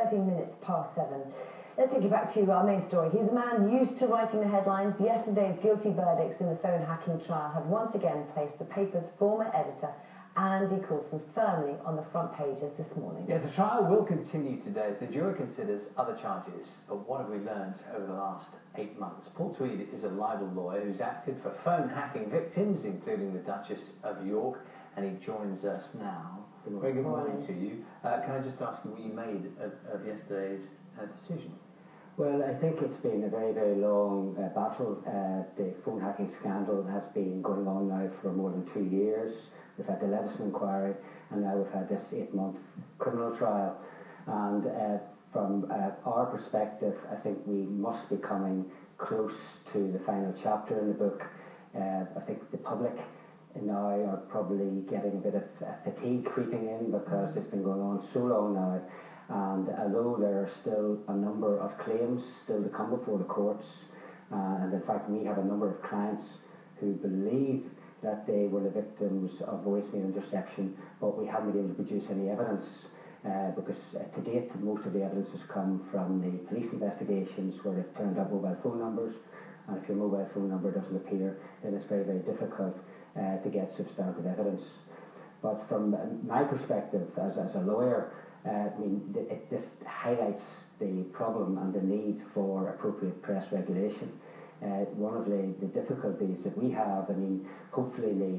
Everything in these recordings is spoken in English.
13 minutes past 7. Let's take you back to our main story. He's a man used to writing the headlines. Yesterday's guilty verdicts in the phone hacking trial have once again placed the paper's former editor, Andy Coulson, firmly on the front pages this morning. Yes, the trial will continue today as the jury considers other charges. But what have we learned over the last 8 months? Paul Tweed is a libel lawyer who's acted for phone hacking victims, including the Duchess of York, and he joins us now. Very good morning to you. Can I just ask you what you made of yesterday's decision? Well, I think it's been a very, very long battle. The phone hacking scandal has been going on now for more than 2 years. We've had the Levison inquiry, and now we've had this 8-month criminal trial. And from our perspective, I think we must be coming close to the final chapter in the book. I think the public now are probably getting a bit of fatigue creeping in because it's been going on so long now. And although there are still a number of claims still to come before the courts, and in fact we have a number of clients who believe that they were the victims of voicemail interception, but we haven't been able to produce any evidence because to date most of the evidence has come from the police investigations where they've turned up mobile phone numbers, and if your mobile phone number doesn't appear, then it's very, very difficult to get substantive evidence. But from my perspective as a lawyer, this highlights the problem and the need for appropriate press regulation. One of the difficulties that we have, hopefully the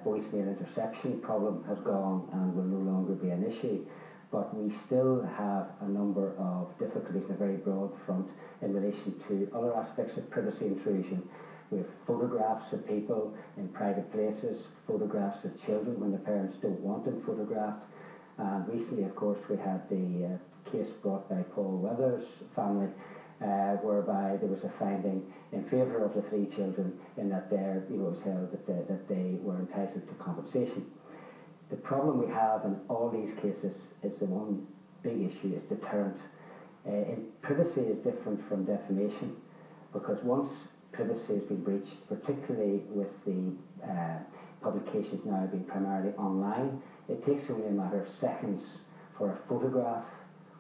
voicemail interception problem has gone and will no longer be an issue, but we still have a number of difficulties on a very broad front in relation to other aspects of privacy intrusion. We have photographs of people in private places, photographs of children when the parents don't want them photographed. And recently, of course, we had the case brought by Paul Weather's family, whereby there was a finding in favour of the 3 children in that it was held that they were entitled to compensation. The problem we have in all these cases is the one big issue is deterrent. Privacy is different from defamation, because once privacy has been breached, particularly with the publications now being primarily online, it takes only a matter of seconds for a photograph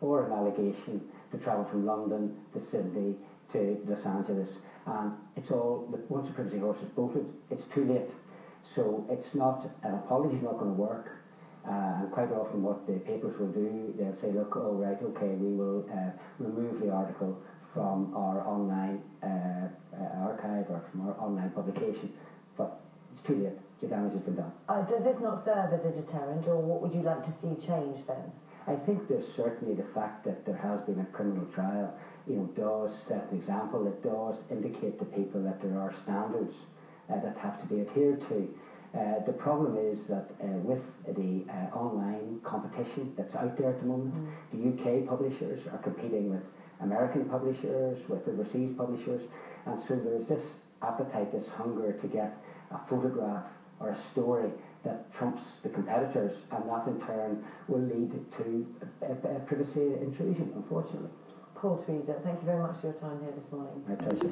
or an allegation to travel from London to Sydney to Los Angeles, and it's all, once the privacy horse is bolted, it's too late. So it's not, an apology is not going to work, and quite often what the papers will do, they'll say, look, oh right, okay, we will remove the article from our online archive or from our online publication, but it's too late, the damage has been done. Does this not serve as a deterrent, or what would you like to see change then? I think there's certainly the fact that there has been a criminal trial, does set an example. It does indicate to people that there are standards that have to be adhered to. The problem is that with the online competition that's out there at the moment, the UK publishers are competing with American publishers, with overseas publishers, and so there's this appetite, this hunger to get a photograph or a story that trumps the competitors, and that in turn will lead to privacy intrusion, unfortunately. Paul Tweed, thank you very much for your time here this morning. My pleasure.